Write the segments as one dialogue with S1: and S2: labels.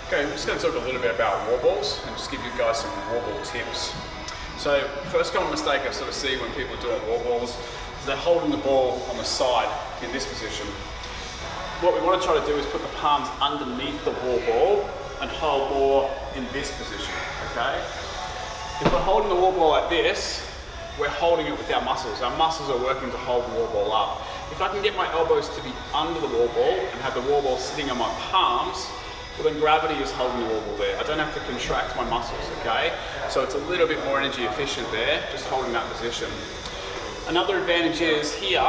S1: Okay, I'm just going to talk a little bit about wall balls and just give you guys some wall ball tips. So, first common mistake I sort of see when people are doing wall balls is they're holding the ball on the side in this position. What we want to try to do is put the palms underneath the wall ball and hold more in this position, okay? If we're holding the wall ball like this, we're holding it with our muscles. Our muscles are working to hold the wall ball up. If I can get my elbows to be under the wall ball and have the wall ball sitting on my palms, well then gravity is holding the wall ball there. I don't have to contract my muscles, okay? So it's a little bit more energy efficient there, just holding that position. Another advantage is here,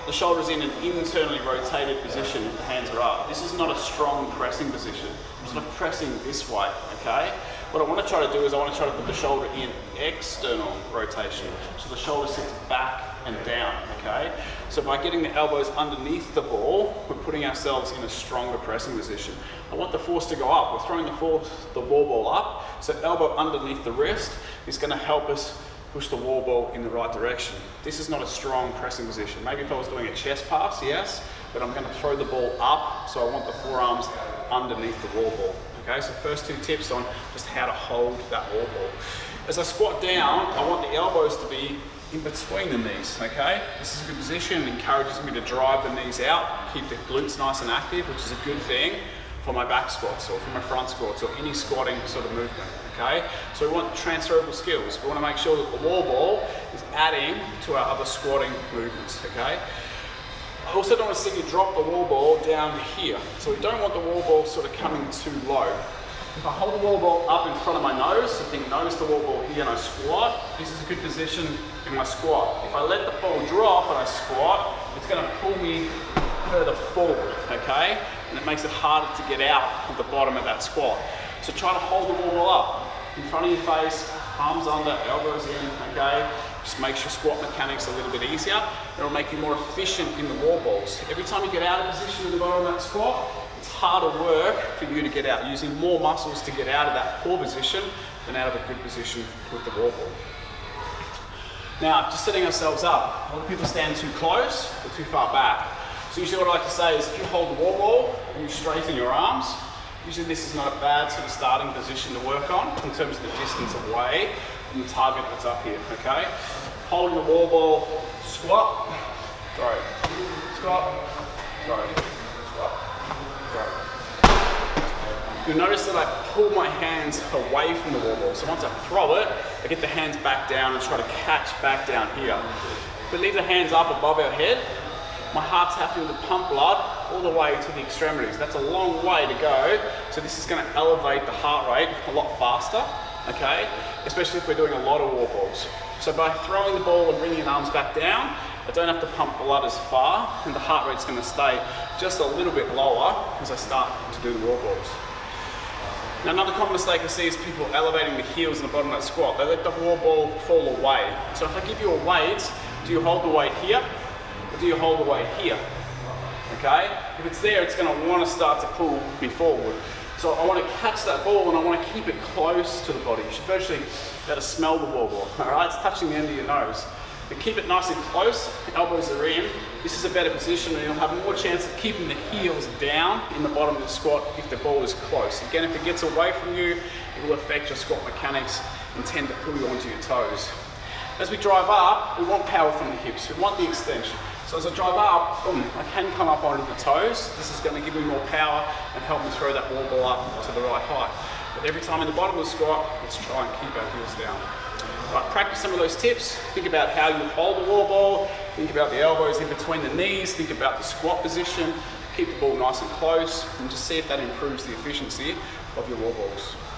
S1: the shoulder's in an internally rotated position if the hands are up. This is not a strong pressing position. I'm sort of pressing this way, okay? What I want to try to do is I want to try to put the shoulder in external rotation. So the shoulder sits back and down, okay? So by getting the elbows underneath the ball, we're putting ourselves in a stronger pressing position. I want the force to go up. We're throwing the wall ball up, so elbow underneath the wrist is going to help us push the wall ball in the right direction. This is not a strong pressing position. Maybe if I was doing a chest pass, yes, but I'm going to throw the ball up, so I want the forearms underneath the wall ball. Okay, so first two tips on just how to hold that wall ball. As I squat down, I want the elbows to be in between the knees, okay? This is a good position, it encourages me to drive the knees out, keep the glutes nice and active, which is a good thing for my back squats or for my front squats or any squatting sort of movement, okay? So we want transferable skills. We want to make sure that the wall ball is adding to our other squatting movements, okay? I also don't want to see you drop the wall ball down here. So we don't want the wall ball sort of coming too low. If I hold the wall ball up in front of my nose, so think nose to wall ball here and I squat, this is a good position in my squat. If I let the ball drop and I squat, it's going to pull me further forward, okay? And it makes it harder to get out at the bottom of that squat. So try to hold the wall ball up in front of your face, palms under, elbows in, okay? Just makes your squat mechanics a little bit easier. It'll make you more efficient in the wall balls. Every time you get out of position at the bottom of that squat, it's harder work for you to get out, using more muscles to get out of that poor position than out of a good position with the wall ball. Now, just setting ourselves up. A lot of people stand too close or too far back. So usually what I like to say is if you hold the wall ball and you straighten your arms, usually this is not a bad sort of starting position to work on in terms of the distance away from the target that's up here, okay? Holding the wall ball, squat, throw, squat, throw, squat, throw. You'll notice that I pull my hands away from the wall ball. So once I throw it, I get the hands back down and try to catch back down here. If we leave the hands up above our head, my heart's having to pump blood all the way to the extremities. That's a long way to go. So this is going to elevate the heart rate a lot faster, okay? Especially if we're doing a lot of wall balls. So by throwing the ball and bringing the arms back down, I don't have to pump blood as far and the heart rate's going to stay just a little bit lower as I start to do the wall balls. Now another common mistake I see is people elevating the heels in the bottom of that squat. They let the wall ball fall away. So if I give you a weight, do you hold the weight here? Or do you hold the weight here? Okay? If it's there, it's going to want to start to pull me forward. So I want to catch that ball and I want to keep it close to the body. You should virtually be able to smell the wall ball. Alright? It's touching the end of your nose. But keep it nice and close, elbows are in. This is a better position and you'll have more chance of keeping the heels down in the bottom of the squat if the ball is close. Again, if it gets away from you, it will affect your squat mechanics and tend to pull you onto your toes. As we drive up, we want power from the hips. We want the extension. So as I drive up, boom, I can come up onto the toes. This is going to give me more power and help me throw that wall ball up to the right height. But every time in the bottom of the squat, let's try and keep our heels down. Right, practice some of those tips. Think about how you hold the wall ball. Think about the elbows in between the knees. Think about the squat position. Keep the ball nice and close and just see if that improves the efficiency of your wall balls.